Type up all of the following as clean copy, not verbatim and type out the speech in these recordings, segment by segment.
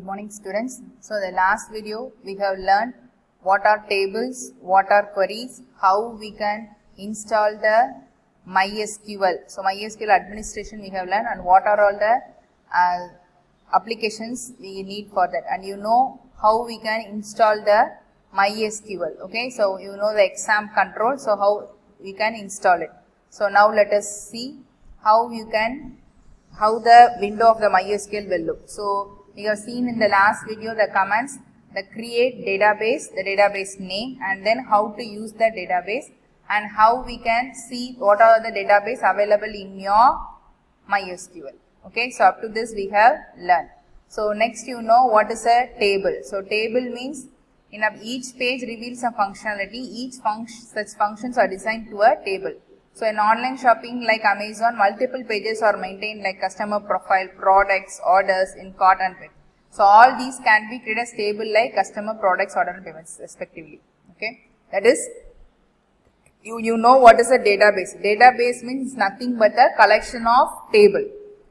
Good morning students. So the last video we have learned what are tables, what are queries, how we can install the MySQL. So MySQL administration we have learned and what are all the applications we need for that, and you know how we can install the MySQL. Okay, so you know the exam control, so how we can install it. So now let us see how the window of the MySQL will look. So we have seen in the last video the commands, the create database, the database name, and then how to use the database and how we can see what are the database available in your MySQL. Okay, so up to this we have learned. So next you know what is a table. So table means each page reveals a functionality, such functions are designed to a table. So in online shopping like Amazon, multiple pages are maintained like customer profile, products, orders, in cart and pay. So all these can be created as table like customer, products, order and payments respectively. Okay, that is, you know what is a database. Database means nothing but a collection of table.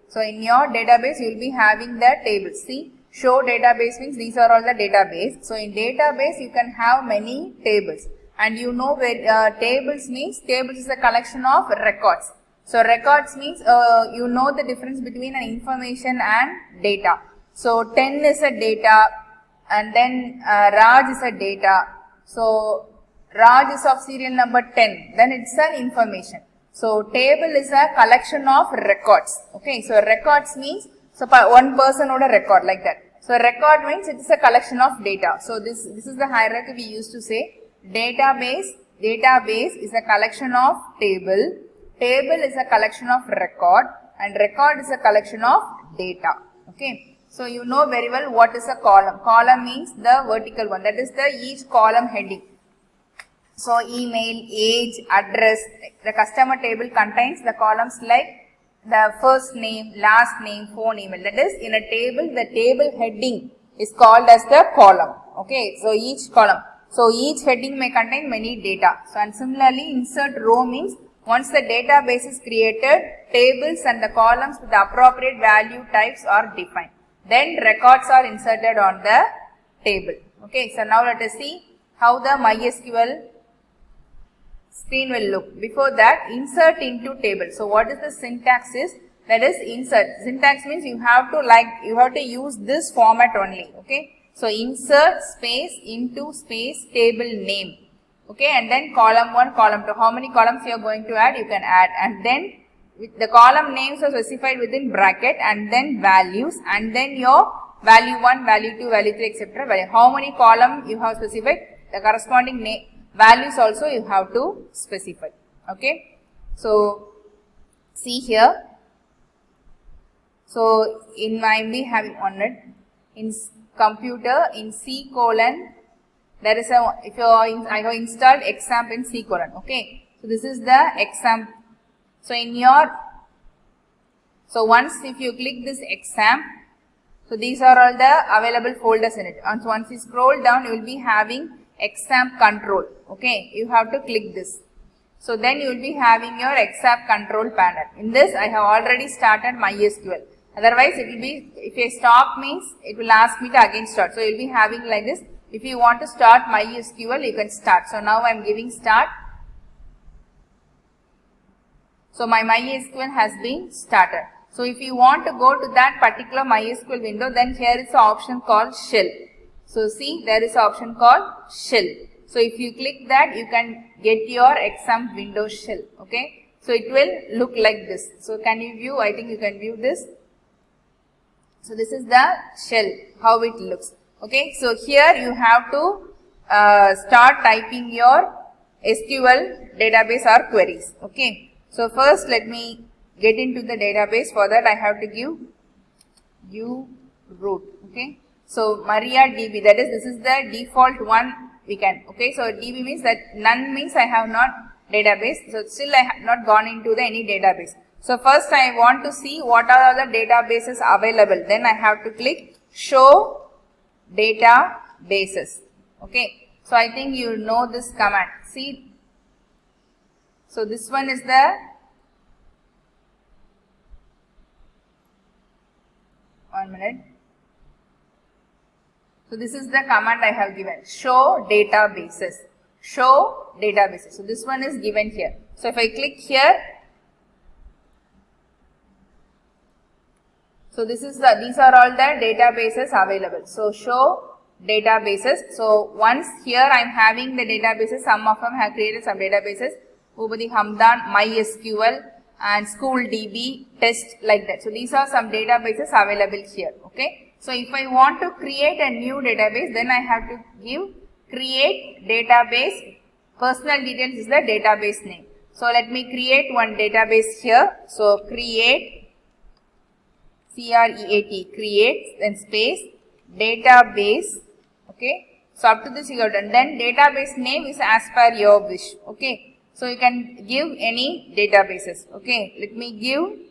So in your database you will be having the tables. See, show database means these are all the database. So in database you can have many tables. And you know where tables means, tables is a collection of records. So records means you know the difference between an information and data. So 10 is a data and then Raj is a data. So Raj is of serial number 10, then it's an information. So table is a collection of records. Okay, so records means, so one person would a record like that. So record means it is a collection of data. So this is the hierarchy we used to say. Database is a collection of table is a collection of record, and record is a collection of data. Okay, so you know very well what is a column means the vertical one, that is the each column heading. So email, age, address, the customer table contains the columns like the first name, last name, phone, email. That is, in a table the table heading is called as the column. Okay, so each column. So each heading may contain many data. So and similarly insert row means once the database is created, tables and the columns with the appropriate value types are defined. Then records are inserted on the table. Okay, so now let us see how the MySQL screen will look. Before that, insert into table. So what is the syntax is? That is insert. Syntax means you have to use this format only. Okay. So insert space into space table name. Okay, and then column 1, column 2. How many columns you are going to add? You can add, and then with the column names are specified within bracket, and then values, and then your value 1, value 2, value 3, etc. How many column you have specified? The corresponding values also you have to specify. Okay, so see here. So in my be having on it in computer in C colon, there is a, if you are in, I have installed XAMPP in C colon. Okay, so this is the XAMPP. So in your, so once if you click this XAMPP, so these are all the available folders in it, and so once you scroll down you will be having XAMPP control. Okay, you have to click this. So then you will be having your XAMPP control panel. In this I have already started MySQL. Otherwise it will be, if I stop means it will ask me to again start. So you will be having like this. If you want to start MySQL, you can start. So now I am giving start. So my MySQL has been started. So if you want to go to that particular MySQL window, then here is the option called shell. So see, there is an option called shell. So if you click that, you can get your XAMPP window shell. Okay, so it will look like this. So can you view? I think you can view this. So this is the shell, how it looks. Okay, so here you have to start typing your SQL database or queries. Okay, so first let me get into the database. For that I have to give root. Okay, so MariaDB, that is, this is the default one we can. Okay, so DB means that none means I have not database. So still I have not gone into any database. So first I want to see what are all the databases available. Then I have to click show databases. Okay, so I think you know this command. See, so this one is the, one minute. So this is the command I have given, show databases. Show databases. So this one is given here. So if I click here, so this is these are all the databases available. So show databases. So once here I am having the databases, some of them have created some databases, Ubadi Hamdan, MySQL and SchoolDB, test, like that. So these are some databases available here. Okay. So if I want to create a new database, then I have to give create database. Personal details is the database name. So let me create one database here. So create, create, create, then space, database. Okay. So up to this you got done. Then database name is as per your wish. Okay. So you can give any databases. Okay. Let me give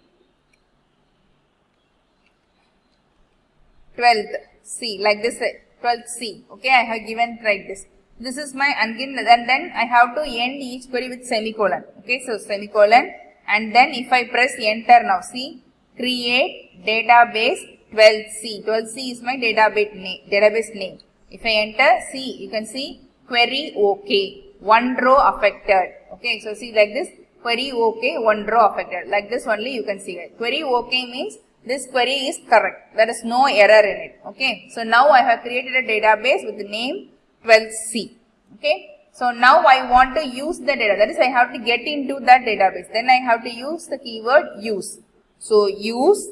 12th C, like this, 12th C. Okay. I have given like this. This is my and then I have to end each query with semicolon. Okay. So semicolon, and then if I press enter now, see, create database 12C. 12C is my database name. If I enter, see, you can see query OK. One row affected. Okay, so see like this, query OK, one row affected. Like this only you can see it. Query OK means this query is correct. There is no error in it. Okay, so now I have created a database with the name 12C. Okay, so now I want to use the data. That is, I have to get into that database. Then I have to use the keyword use. So use,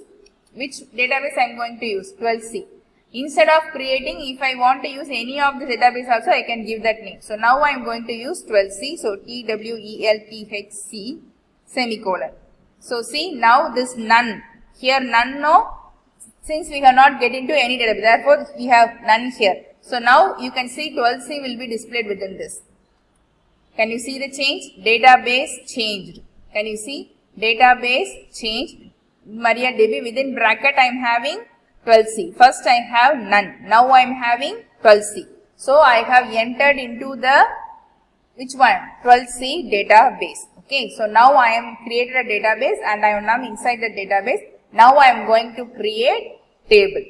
which database I am going to use? 12C. Instead of creating, if I want to use any of the database also, I can give that name. So now I am going to use 12C. So TWELTHC semicolon. So see, now this none. Here none, no, since we cannot get into any database, therefore we have none here. So now you can see 12C will be displayed within this. Can you see the change? Database changed. Can you see? Database changed. MariaDB within bracket I am having 12C. First I have none. Now I am having 12C. So I have entered into the, which one? 12C database. Okay. So now I am created a database and I am now inside the database. Now I am going to create table.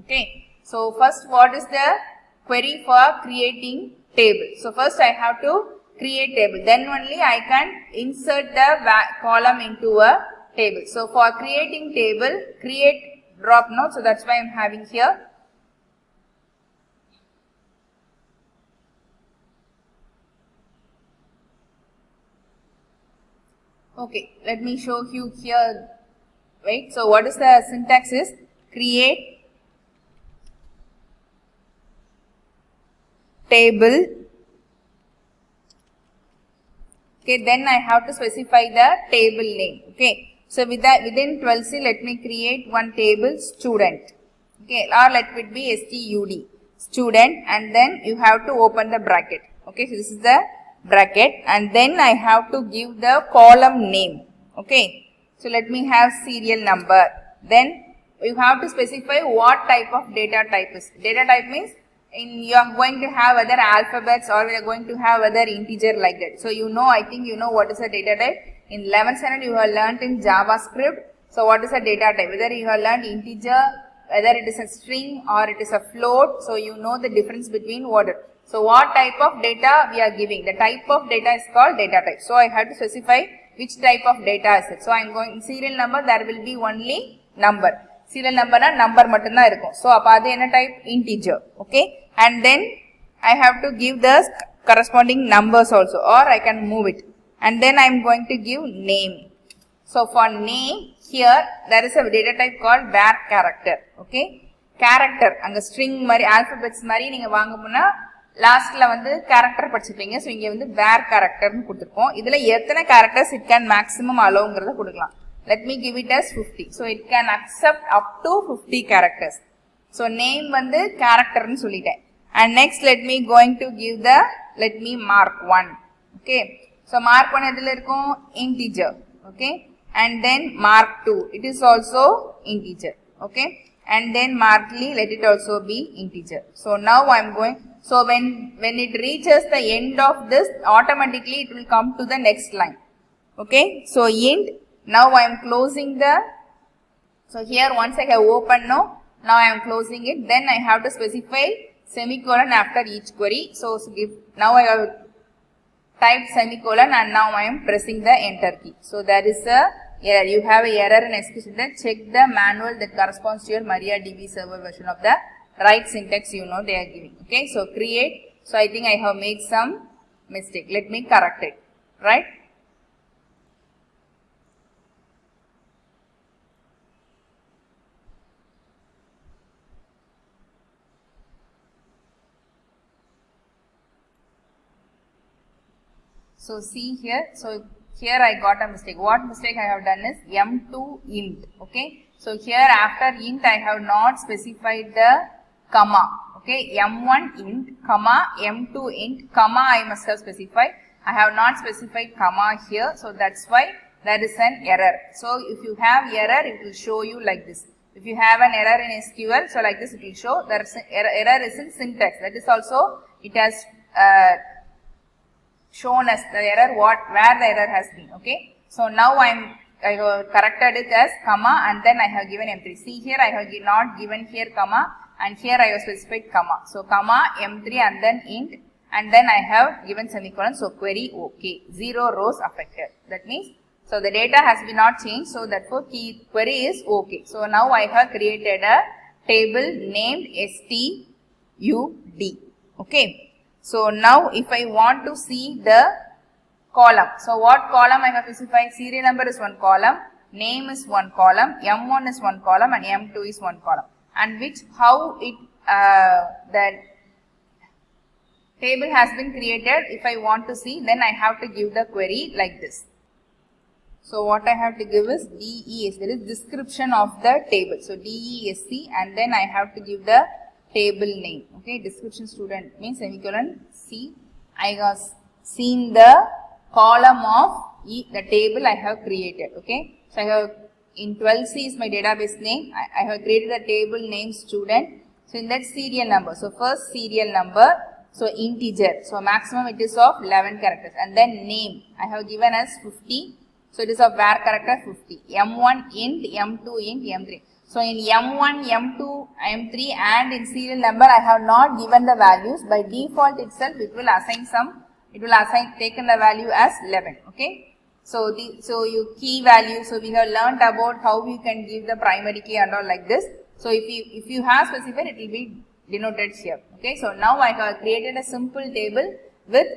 Okay. So first, what is the query for creating table? So first I have to create table. Then only I can insert the column into a table. So for creating table, create drop node. So that's why I'm having here. Okay, let me show you here. Wait, so what is the syntax is create table. Okay, then I have to specify the table name. Okay. So with that, within 12C, let me create one table student. Okay, or let it be STUD, student, and then you have to open the bracket. Okay, so this is the bracket, and then I have to give the column name. Okay, so let me have serial number. Then you have to specify what type of data type is. Data type means you are going to have other alphabets or we are going to have other integer like that. So you know, I think you know what is a data type. In 11th standard you have learnt in JavaScript. So what is a data type? Whether you have learned integer, whether it is a string or it is a float. So you know the difference between what. So what type of data we are giving? The type of data is called data type. So I have to specify which type of data is it. So I am going serial number, there will be only number. Serial number na number mattum da irukum. So appa adu enna type? Integer. Okay. And then I have to give the corresponding numbers also, or I can move it. And then I am going to give name. So for name, here there is a data type called var character. Okay. Character, anga string mari, alphabets mari neenga vaangamuna last la vandu character படிச்சிருப்பீங்க. So இங்க வந்து var character னு கொடுத்திருக்கோம். இதுல எத்தனை characters it can maximum allowங்கறத கொடுக்கலாம். Let me give it as 50. So it can accept up to 50 characters. So name vandu character னு சொல்லிட்டேன். And next let me going to give the, let me mark 1. Okay. So mark 1 edhula irukum? Integer. Okay. And then mark 2. It is also integer. Okay. And then markly, let it also be integer. So now I am going, so when it reaches the end of this, automatically it will come to the next line. Okay. So int, now I am closing the, so here once I have opened now I am closing it. Then I have to specify semicolon after each query. So now I have typed semicolon and now I am pressing the enter key. So there is a error. You have a error in SQL syntax. Check the manual that corresponds to your MariaDB server version of the right syntax they are giving. Okay, so create. So I think I have made some mistake. Let me correct it. Right? So see here, so here I got a mistake. What mistake I have done is m2 int, okay. So here after int I have not specified the comma, okay. m1 int, comma, m2 int, comma I must have specified. I have not specified comma here, so that's why there is an error. So if you have error, it will show you like this. If you have an error in SQL, so like this it will show there is an error is in syntax. That is also, it has shown us the error where the error has been, okay. So now I have corrected it as comma and then I have given m3. See here I have not given here comma and here I have specified comma. So comma m3 and then int and then I have given semicolon. So query okay, 0 rows affected. That means, so the data has been not changed, so therefore query is okay. So now I have created a table named STUD, okay. So now if I want to see the column, so what column I have specified? Serial number is one column, name is one column, m1 is one column and m2 is one column. And how it the table has been created, if I want to see, then I have to give the query like this. So what I have to give is DES, there is description of the table. So DESC and then I have to give the table name, okay. Description student means semicolon C. I have seen the column of the table I have created, okay. So I have in 12C is my database name. I have created a table name student. So in that serial number, so first serial number, so integer, so maximum it is of 11 characters and then name I have given as 50. So it is of var character 50. M1 int, M2 int, M3. So in M1, M2, M3 and in serial number I have not given the values. By default itself it will assign taken the value as 11, okay. So you key value, so we have learnt about how you can give the primary key and all like this. So if you have specified, it will be denoted here, okay. So now I have created a simple table with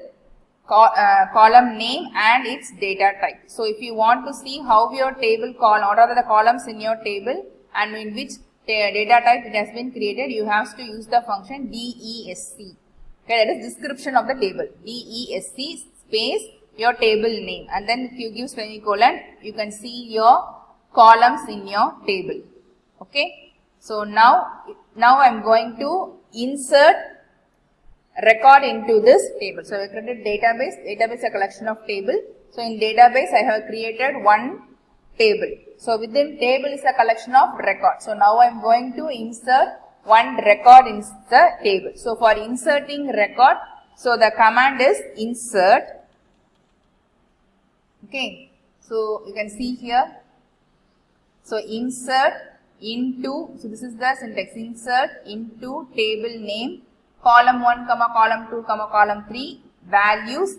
column name and its data type. So if you want to see how your table what are the columns in your table and in which data type it has been created, you have to use the function DESC. Okay, that is description of the table. DESC space your table name and then if you give semicolon, you can see your columns in your table. Okay. So now I am going to insert record into this table. So I have created database is a collection of table. So in database I have created one table. So within table is a collection of records. So now I am going to insert one record in the table. So for inserting record, so the command is insert. Okay. So you can see here. So insert into, so this is the syntax, insert into table name, column 1, column 2, column 3, values.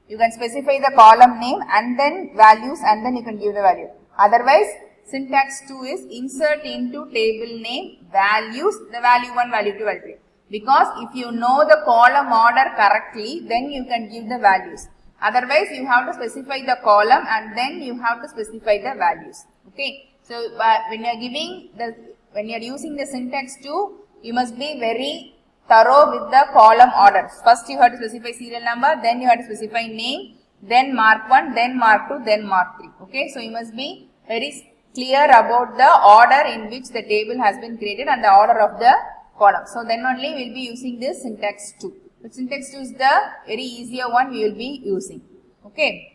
You can specify the column name and then values and then you can give the value. Otherwise, syntax 2 is insert into table name, values, the value 1, value 2, value 3. Because if you know the column order correctly, then you can give the values. Otherwise, you have to specify the column and then you have to specify the values. Okay. So, when you are using the syntax 2, you must be very thorough with the column order. First you have to specify serial number, then you have to specify name, then mark 1, then mark 2, then mark 3. Okay. So, you must be very clear about the order in which the table has been created and the order of the column. So, then only we will be using this syntax 2. But syntax 2 is the very easier one we will be using. Okay.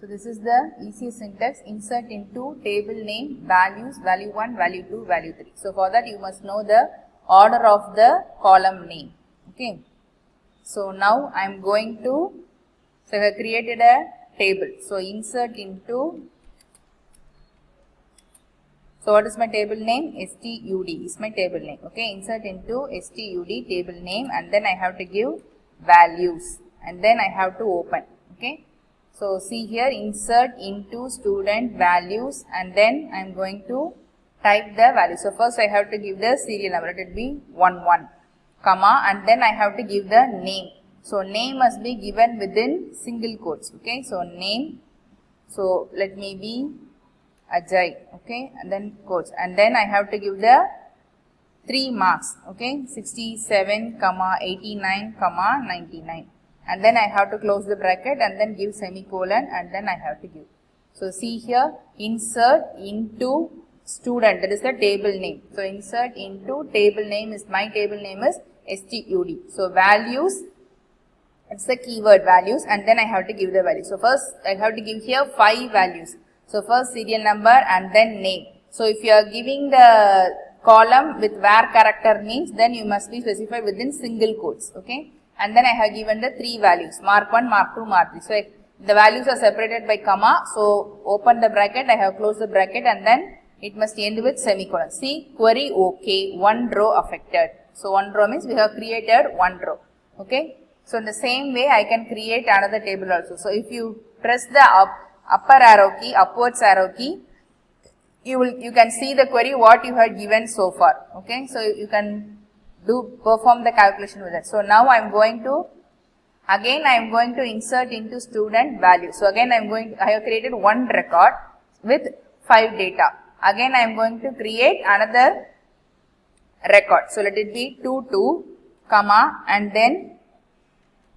So, this is the easiest syntax, insert into table name, values, value 1, value 2, value 3. So, for that you must know the order of the column name. Okay. So, now I am going to, so I have created a table. So, insert into So what is my table name? STUD is my table name. Okay, insert into STUD table name, and then I have to give values, and then I have to open. Okay, so see here, insert into student values, and then I am going to type the value. So first I have to give the serial number, it will be 11, comma, and then I have to give the name. So name must be given within single quotes. Okay, so name, so let me be Ajay, okay, and then quotes, and then I have to give the 3 marks, okay, 67, 89, 99, and then I have to close the bracket and then give semicolon, and then I have to give. So see here, insert into student, that is the table name. So insert into table name is, my table name is STUD. So values, it's the keyword values, and then I have to give the value. So first I have to give here 5 values. So first serial number and then name. So if you are giving the column with where character means, then you must be specified within single quotes. Okay, and then I have given the 3 values, mark 1, mark 2, mark 3. So if the values are separated by comma, so open the bracket, I have closed the bracket, and then it must end with semicolon. See, query OK, 1 row affected. So 1 row means we have created 1 row. Okay, so in the same way I can create another table also. So if you press the upper arrow key, upwards arrow key, you can see the query what you have given so far. Okay, so you can perform the calculation with that. So now I am going to insert into student value. So again I have created 1 record with 5 data. Again I am going to create another record. So let it be 22, comma, and then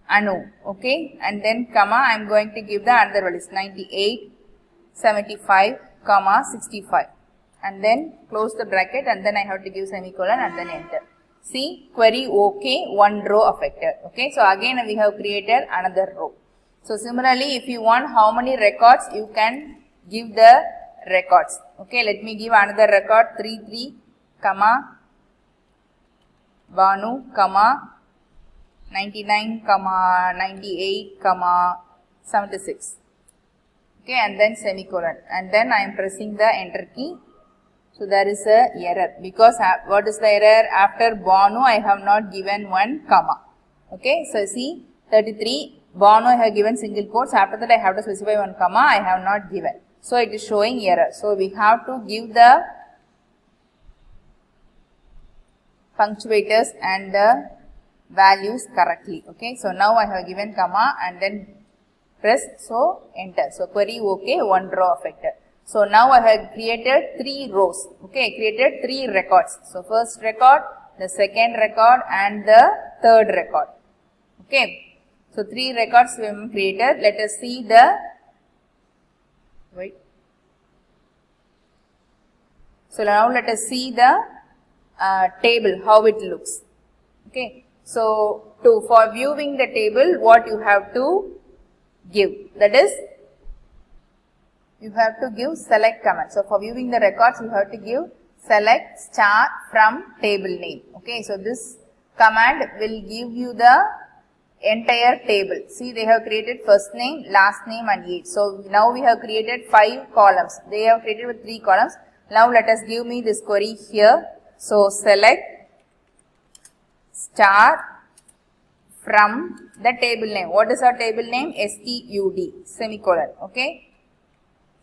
Anu, okay, and then comma, I am going to give the another values 98, 75, comma, 65, and then close the bracket, and then I have to give semicolon and then enter. See, query OK, 1 row affected. Okay, so again we have created another row. So similarly, if you want how many records, you can give the records. Okay, let me give another record 33, comma, Banu, comma, 99, 98, 76. Okay, and then semicolon, and then I am pressing the enter key. So there is a error, because what is the error? After Banu I have not given 1 comma. Okay, so see, 33, Banu I have given single quotes, after that I have to specify 1 comma, I have not given. So it is showing error. So we have to give the punctuators and the values correctly. Okay, so now I have given comma and then press, so enter. So query OK, 1 row affected. So now I have created 3 rows. Okay, created 3 records. So first record, the second record, and the third record. Okay, so 3 records we have created. Let us see the So now let us see the table, how it looks. Okay, so for viewing the table, what you have to give, that is, you have to give select command. So for viewing the records, you have to give select star from table name. Okay, so this command will give you the entire table. See, they have created first name, last name, and age. So now we have created 5 columns. They have created with 3 columns. Now let us give me this query here. So select star from the table name. What is our table name? STUD, semicolon. Okay.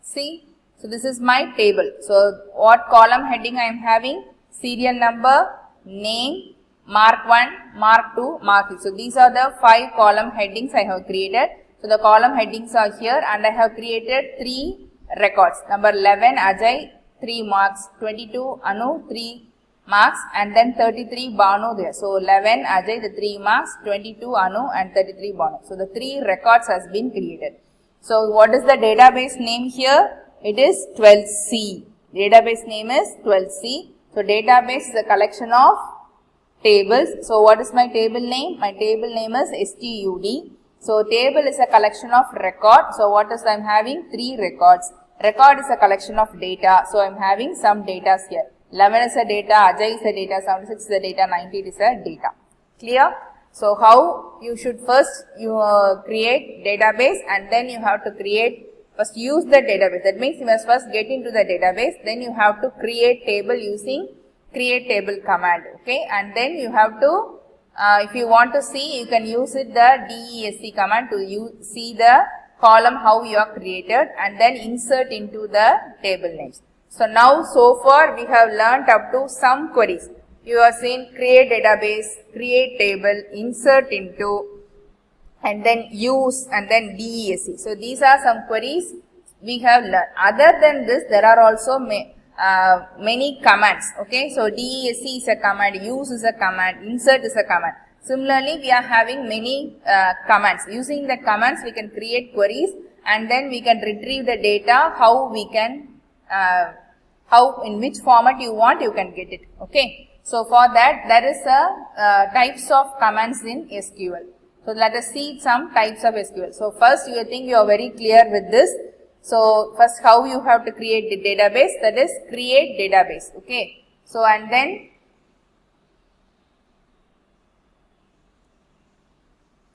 See, so this is my table. So what column heading I am having? Serial number, name, mark 1, mark 2, mark 3. So these are the 5 column headings I have created. So the column headings are here, and I have created 3 records. Number 11 Ajay, 3 marks, 22 Anu, 3 marks, and then 33 Banu there. So 11 Ajay, the 3 marks, 22 Anu, and 33 Banu. So the 3 records has been created. So what is the database name here? It is 12C. Database name is 12C. So database is a collection of tables. So what is my table name? My table name is STUD. So table is a collection of record. So what is I am having? 3 records. Record is a collection of data. So I am having some data here. 11 is a data, Ajay is a data, 76 is a data, 98 is a data. Clear? So how you should first create database, and then you have to create First use the database. That means you must first get into the database. Then you have to create table using create table command. Okay, and then you have to, if you want to see, you can use it the DESC command to see the column how you are created, and then insert into the table names. So now so far we have learnt up to some queries. You are seeing create database, create table, insert into, and then use, and then DESC. So these are some queries we have learned. Other than this, there are also many commands. Okay, so DESC is a command, use is a command, insert is a command. Similarly, we are having many commands. Using the commands, we can create queries, and then we can retrieve the data. How we can, how in which format you want, you can get it. Okay. So for that, there is a types of commands in SQL. So let us see some types of SQL. So first, you think you are very clear with this. So first, how you have to create the database, that is create database. Okay. So and then,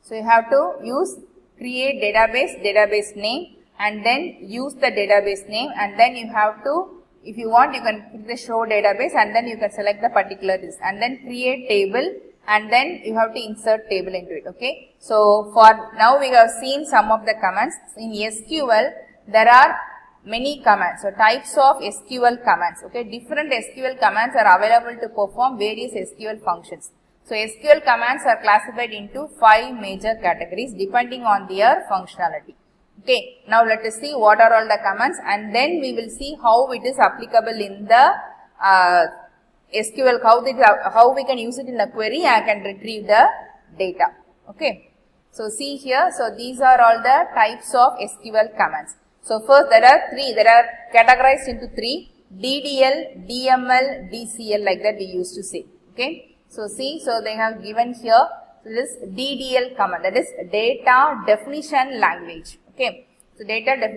so you have to use create database, database name, and then use the database name, and then you have to, if you want, you can click the show database, and then you can select the particular list, and then create table, and then you have to insert table into it. Okay. So for now we have seen some of the commands. In SQL, there are many commands. So types of SQL commands. Okay. Different SQL commands are available to perform various SQL functions. So SQL commands are classified into 5 major categories depending on their functionality. Okay, now let us see what are all the commands, and then we will see how it is applicable in the SQL, how we can use it in a query and can retrieve the data. Okay, so see here, so these are all the types of SQL commands. So first there are 3, they are categorized into 3, DDL, DML, DCL, like that we used to say. Okay, so see, so they have given here this DDL command, that is data definition language. Okay, so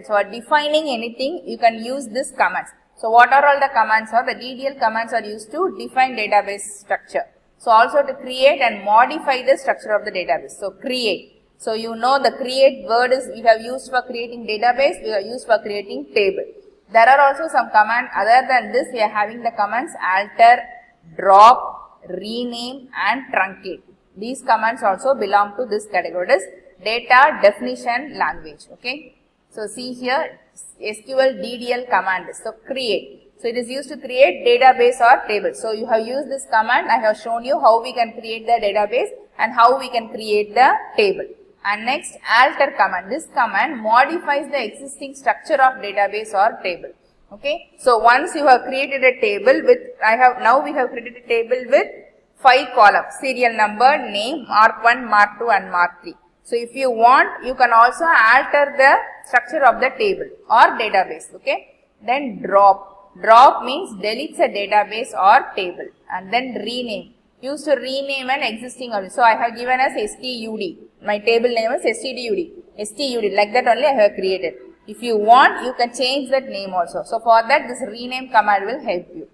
for defining anything, you can use this commands. So what are all the commands? Are the DDL commands are used to define database structure. So also to create and modify the structure of the database. So create. So you know the create word is we have used for creating database, we have used for creating table. There are also some commands other than this. We are having the commands alter, drop, rename, and truncate. These commands also belong to this category. It is data definition language. Okay, so see here SQL DDL command. So create. So it is used to create database or table. So you have used this command. I have shown you how we can create the database and how we can create the table. And next alter command. This command modifies the existing structure of database or table. Okay, so once you have created a table with, now we have created a table with 5 columns, serial number, name, mark 1, mark 2, and mark 3. So if you want, you can also alter the structure of the table or database. Okay, then drop. Drop means deletes a database or table, and then rename. Used to rename an existing object. So I have given as STUD. My table name is STUD. STUD, like that only I have created. If you want, you can change that name also. So for that, this rename command will help you.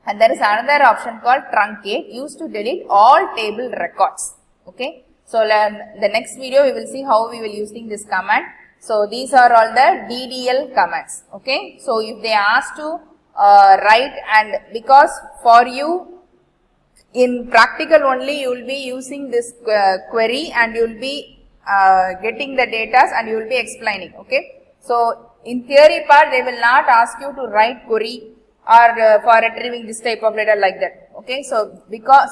And there is another option called truncate, used to delete all table records. Okay. So the next video we will see how we will using this command. So these are all the DDL commands. Okay. So if they ask to write, and because for you in practical only you will be using this query and you will be getting the data and you will be explaining. Okay. So in theory part they will not ask you to write query or for retrieving this type of data like that. Okay. So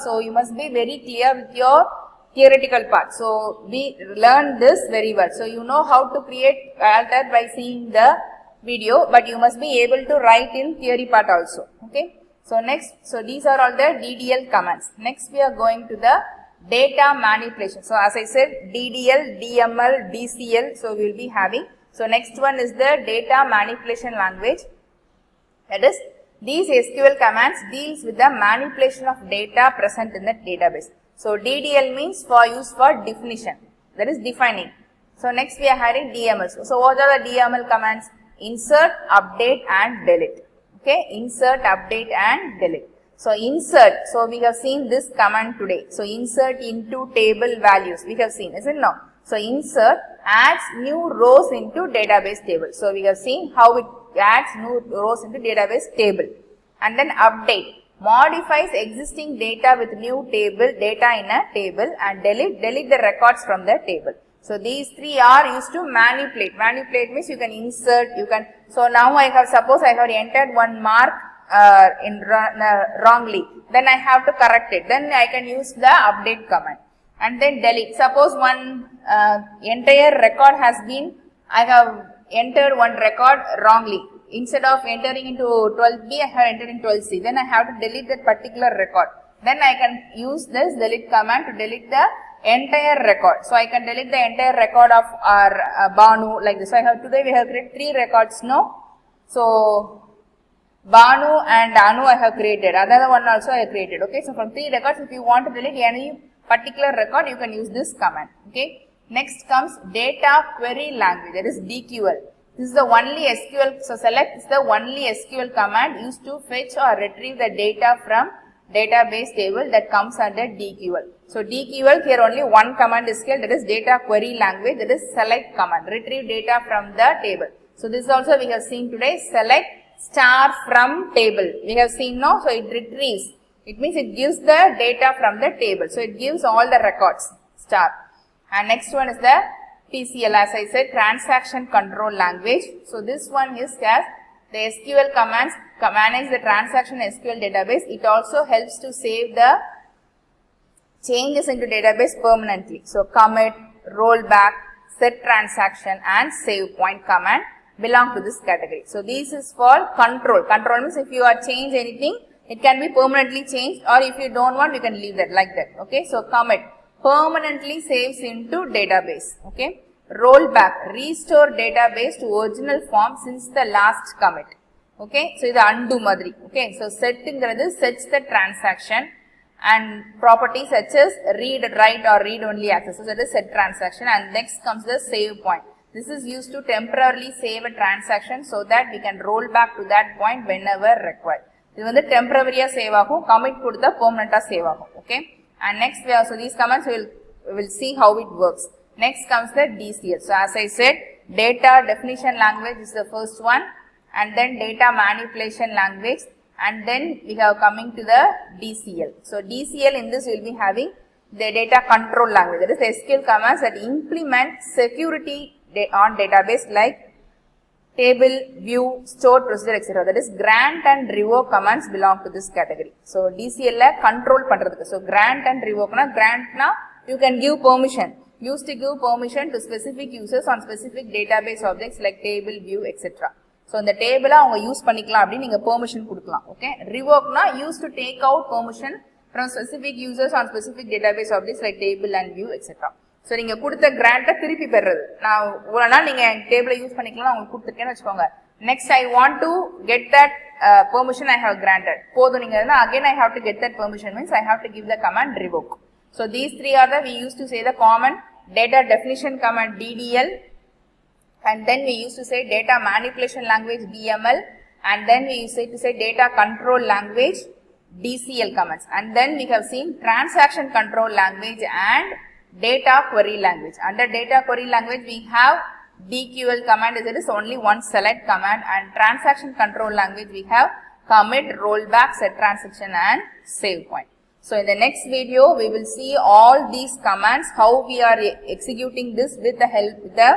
so you must be very clear with your theoretical part. So we learn this very well. So you know how to create alter by seeing the video, but you must be able to write in theory part also. Okay. So next, so these are all the DDL commands. Next we are going to the data manipulation. So as I said, DDL, DML, DCL, so we will be having. So next one is the data manipulation language. That is, these SQL commands deals with the manipulation of data present in the database. So DDL means for use for definition, that is defining. So next we are having DML. So what are the DML commands? Insert, update, and delete. Okay, insert, update, and delete. So insert, so we have seen this command today. So insert into table values, we have seen, isn't it? No. So insert adds new rows into database table. So we have seen how it adds new rows into database table. And then update modifies existing data with new data in a table, and delete the records from the table. So these three are used to manipulate. Manipulate means you can insert, so now suppose I have entered one mark wrongly, then I have to correct it. Then I can use the update command. And then delete. Suppose one entire record has been, I have entered one record wrongly. Instead of entering into 12B, I have entered in 12C. Then I have to delete that particular record. Then I can use this delete command to delete the entire record. So I can delete the entire record of our Banu like this. So today we have created 3 records now. So Banu and Anu I have created. Another one also I have created. Okay. So from 3 records, if you want to delete any particular record, you can use this command. Okay. Next comes data query language, that is DQL. This is the only SQL, so select the only SQL command used to fetch or retrieve the data from database table that comes under DQL. So DQL, here only one command is here, that is data query language, that is select command, retrieve data from the table. So this also we have seen today, select star from table. We have seen now, so it retrieves. It means it gives the data from the table. So it gives all the records, star. And next one is the TCL, as I said, transaction control language. So this one is as the SQL commands manage the transaction SQL database. It also helps to save the changes into database permanently. So commit, rollback, set transaction and save point command belong to this category. So this is for control. Control means if you are change anything, it can be permanently changed, or if you don't want, you can leave that like that. Okay. So commit permanently saves into database. Okay. Rollback, restore database to original form since the last commit. Okay. So, this is undo madri. Okay. So, set sets the transaction and properties such as read, write or read only access. So, that is set transaction, and next comes the save point. This is used to temporarily save a transaction so that we can roll back to that point whenever required. This is temporary save agum, commit kodutha permanent save agum. Okay. And next we also these commands we will see how it works. Next comes the DCL. So as I said, data definition language is the first one, and then data manipulation language, and then we have coming to the DCL. So DCL, in this we will be having the data control language, that is SQL commands that implement security on database like table, view, store, procedure, etc. That is grant and revoke commands belong to this category. So DCL la control pandradhukku. So grant and revoke na, grant na you can give permission. Used to give permission to specific users on specific database objects like table, view, etc. So in the table avanga use panikalam appdi neenga permission kudukalam. Okay. Revoke na used to take out permission from specific users on specific database objects like table and view, etc. So நீங்க கொடுத்த grant திருப்பி பெறுறது. நான் ஒரு நாள் நீங்க டேபிளை use பண்ணிக்கலாம், உங்களுக்கு கொடுத்துருக்கேன்னு வச்சுக்கோங்க. Next I want to get that permission I have granted. போதும் நீங்க again I have to get that permission means I have to give the command revoke. So these three are the we used to say the common data definition command DDL, and then we used to say data manipulation language DML, and then we used to say data control language DCL commands, and then we have seen transaction control language and data query language. Under data query language we have DQL command, it is only one select command, and transaction control language we have commit, rollback, set transaction and save point. So in the next video we will see all these commands, how we are executing this with the help of the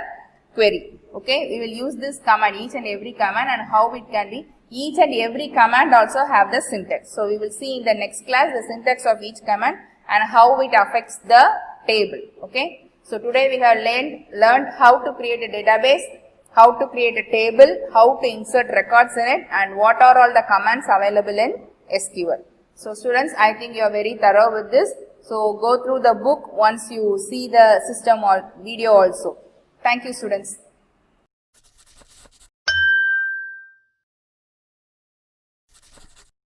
query. Okay, we will use this command, each and every command, and how it can be. Each and every command also have the syntax. So we will see in the next class the syntax of each command and how it affects the table. Okay. So today we have learned how to create a database, how to create a table, how to insert records in it, and what are all the commands available in SQL. So students, I think you are very thorough with this. So go through the book once you see the system or video also. Thank you students.